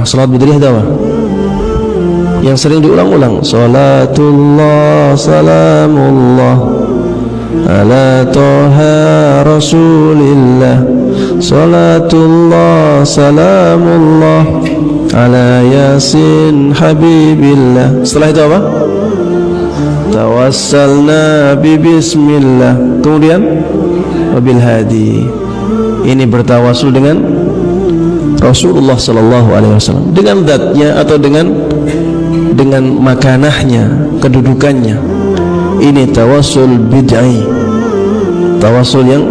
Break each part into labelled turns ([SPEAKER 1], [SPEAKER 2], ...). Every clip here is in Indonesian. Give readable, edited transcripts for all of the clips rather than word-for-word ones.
[SPEAKER 1] Salat bidriyah itu apa? Yang sering diulang-ulang. Salatullah salamullah ala toha rasulillah. Salatullah salamullah ala yasin habibillah. Setelah itu apa? Tawassalna bi bismillah. Kemudian wabil hadi. Ini bertawasul dengan Rasulullah sallallahu alaihi wasallam, dengan zatnya atau dengan makanahnya, kedudukannya. Ini tawasul bid'ah. Tawasul yang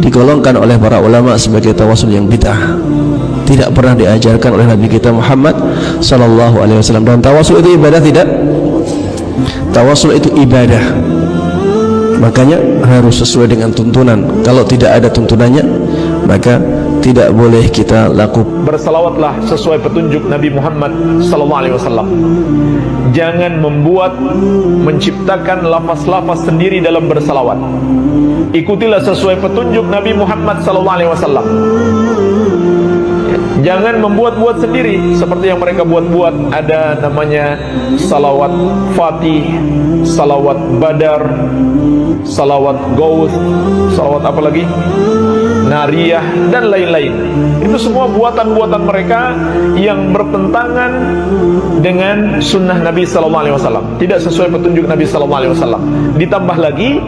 [SPEAKER 1] digolongkan oleh para ulama sebagai tawasul yang bid'ah. Tidak pernah diajarkan oleh Nabi kita Muhammad sallallahu alaihi wasallam. Dan tawasul itu ibadah tidak? Tawasul itu ibadah. Makanya harus sesuai dengan tuntunan. Kalau tidak ada tuntunannya, maka tidak boleh kita lakukan.
[SPEAKER 2] Bersalawatlah sesuai petunjuk Nabi Muhammad sallallahu alaihi wasallam. Jangan menciptakan lafaz-lafaz sendiri dalam bersalawat. Ikutilah sesuai petunjuk Nabi Muhammad sallallahu alaihi wasallam. Jangan membuat-buat sendiri seperti yang mereka buat-buat. Ada namanya salawat Fatih, salawat Badar, salawat Gauth, salawat apa lagi? Nariyah dan lain-lain. Itu semua buatan-buatan mereka yang bertentangan dengan sunnah Nabi sallallahu alaihi wasallam. Tidak sesuai petunjuk Nabi sallallahu alaihi wasallam. Ditambah lagi,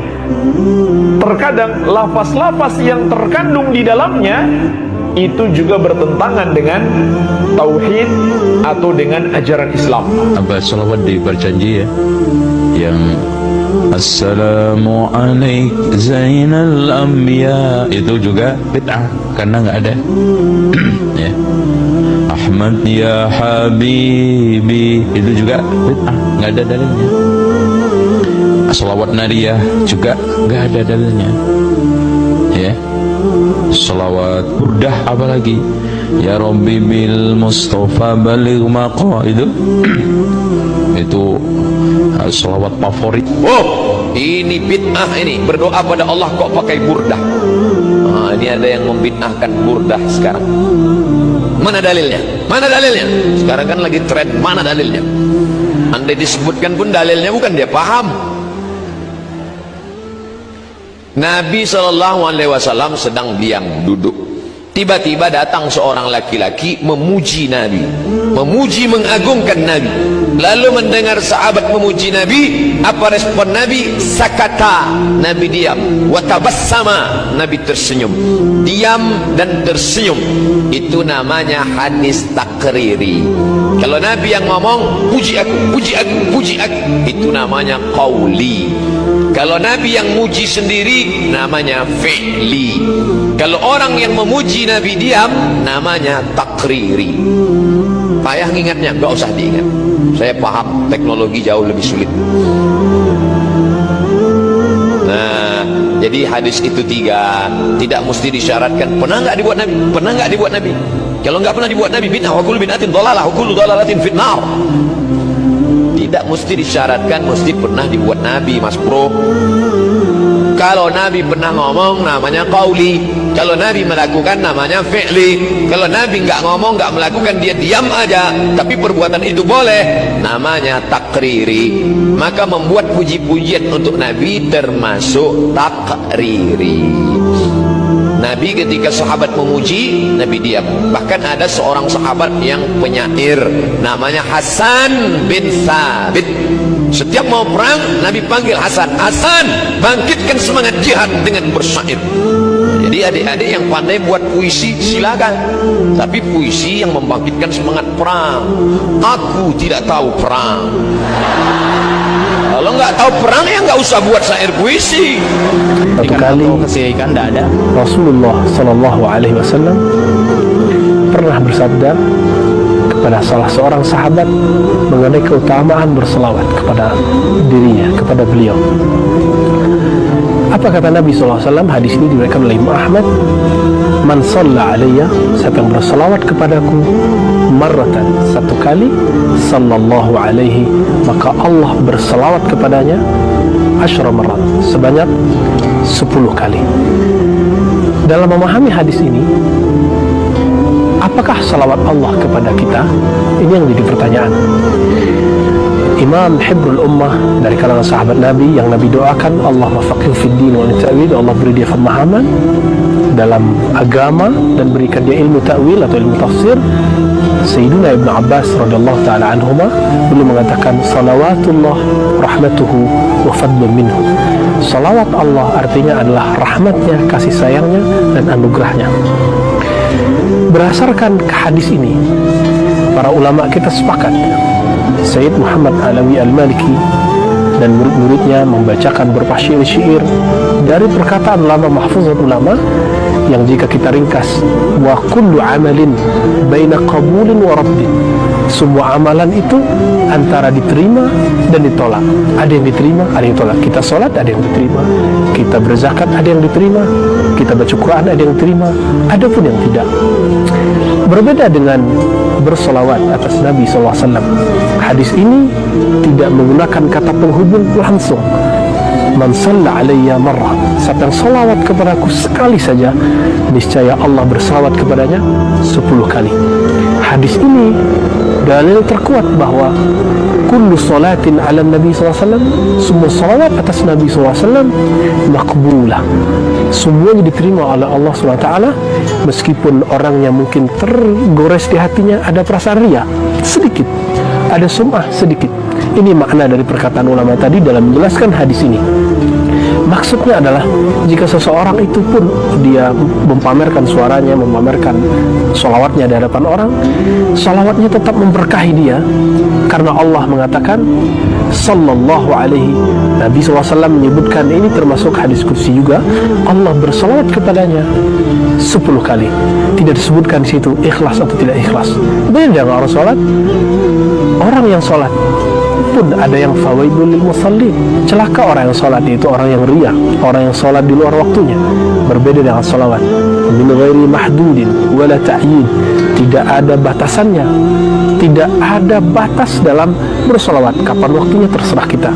[SPEAKER 2] terkadang lafaz-lafaz yang terkandung di dalamnya itu juga bertentangan dengan tauhid atau dengan ajaran Islam.
[SPEAKER 3] Apa salawat di berjanji ya, yang Assalamu alaik Zainal Anbiya, itu juga bid'ah karena nggak ada. Ya. Ahmad ya Habibi, itu juga bid'ah, nggak ada dalilnya. Salawat Nariyah juga nggak ada dalilnya. Ya. Salawat burdah apalagi, ya Rabbi bil Mustafa baligh maqa, itu salawat favorit.
[SPEAKER 4] Oh, ini bid'ah ini. Berdoa pada Allah kok pakai burdah. Ini ada yang membid'ahkan burdah sekarang. Mana dalilnya? Mana dalilnya? Sekarang kan lagi tren, mana dalilnya? Andai disebutkan pun dalilnya bukan dia paham. Nabi SAW sedang diam duduk. Tiba-tiba datang seorang laki-laki memuji Nabi, memuji mengagungkan Nabi. Lalu mendengar sahabat memuji Nabi, apa respon Nabi? Sakata, Nabi diam. Watabassama, Nabi tersenyum. Diam dan tersenyum, itu namanya hadis takriri. Kalau Nabi yang ngomong, puji aku, puji aku, puji aku, itu namanya qauli. Kalau Nabi yang muji sendiri, namanya fi'li. Kalau orang yang memuji Nabi diam, namanya takriri. Payah ngingatnya, gak usah diingat. Saya paham, teknologi jauh lebih sulit. Nah, jadi hadis itu tiga. Tidak mesti disyaratkan. Pernah nggak dibuat Nabi? Pernah nggak dibuat Nabi? Kalau nggak pernah dibuat Nabi, bid'ah. Wa kullu bid'atin dhalalah, wa kullu dhalalatin finnar. Tidak mesti disyaratkan, mesti pernah dibuat Nabi, Mas Bro. Kalau Nabi pernah ngomong, namanya qauli. Kalau Nabi melakukan, namanya fi'li. Kalau Nabi nggak ngomong, nggak melakukan, dia diam aja, tapi perbuatan itu boleh, namanya takriri. Maka membuat puji-pujian untuk Nabi termasuk takriri. Nabi ketika sahabat memuji, Nabi diam. Bahkan ada seorang sahabat yang penyair, namanya Hasan bin Thabit. Setiap mau perang, Nabi panggil Hasan, Hasan, bangkitkan semangat jihad dengan bersyair. Jadi adik-adik yang pandai buat puisi silakan, tapi puisi yang membangkitkan semangat perang. Aku tidak tahu perang. Kalau nggak tahu perang, ya nggak usah buat syair puisi.
[SPEAKER 1] Satu kali
[SPEAKER 5] ikan tidak ada.
[SPEAKER 1] Rasulullah sallallahu alaihi wasallam pernah bersabda kepada salah seorang sahabat mengenai keutamaan berselawat kepada dirinya, kepada beliau. Apa kata Nabi SAW? Hadis ini diriwayatkan oleh Imam Ahmad. Man shalla alayya, siapa yang berselawat kepadaku marratan, satu kali, sallallahu alaihi, maka Allah berselawat kepadanya asyra marrat, sebanyak 10 kali. Dalam memahami hadis ini, apa
[SPEAKER 5] apakah salawat Allah kepada kita? Ini yang jadi pertanyaan. Imam Hibrul Ummah dari kalangan sahabat Nabi yang Nabi doakan, Allah mafaqih fid din wa ta'wil, Allah beri dia pemahaman dalam agama dan berikan dia ilmu ta'wil atau ilmu tafsir. Sayyidina Ibn Abbas radhiyallahu ta'ala anhuma beliau mengatakan, salawatullah rahmatuhu wa fadlun minhu. Salawat Allah artinya adalah rahmatnya, kasih sayangnya, dan anugerahnya. Berdasarkan hadis ini, para ulama kita sepakat, Sayyid Muhammad Alawi Al-Maliki dan murid-muridnya membacakan beberapa syair-syair dari perkataan ulama, mahfuzat ulama, yang jika kita ringkas, wa kullu amalin baina qabulin wa raddin, semua amalan itu antara diterima dan ditolak. Ada yang diterima, ada yang ditolak. Kita sholat, ada yang diterima. Kita berzakat, ada yang diterima. Kita baca Quran, ada yang diterima. Ada pun yang tidak. Berbeda dengan bersolawat atas Nabi SAW. Hadis ini tidak menggunakan kata penghubung langsung. Man shalla alayya marrah, siapa yang salawat kepadaku sekali saja, niscaya Allah bersalawat kepadanya 10 kali. Hadis ini dalil terkuat bahwa kullu salatin ala Nabi SAW, semua salawat atas Nabi SAW makbulah, semuanya diterima oleh Allah SWT, meskipun orangnya mungkin tergores di hatinya, ada perasaan riya sedikit, ada sum'ah sedikit. Ini makna dari perkataan ulama tadi dalam menjelaskan hadis ini. Maksudnya adalah jika seseorang itu pun dia mempamerkan suaranya, mempamerkan salawatnya di hadapan orang, salawatnya tetap memberkahi dia, karena Allah mengatakan sallallahu alaihi, Nabi SAW menyebutkan, ini termasuk hadis qudsi juga, Allah bersalawat kepadanya 10 kali. Tidak disebutkan di situ ikhlas atau tidak ikhlas. Beda dengan orang salat. Orang yang salat pun ada yang fawaidul lil musallin, celaka orang yang salat, itu orang yang riya, orang yang salat di luar waktunya. Berbeda dengan salawat min ghairi mahdudin wala ta'yin, tidak ada batasannya, tidak ada batas dalam bersalawat, kapan waktunya terserah kita.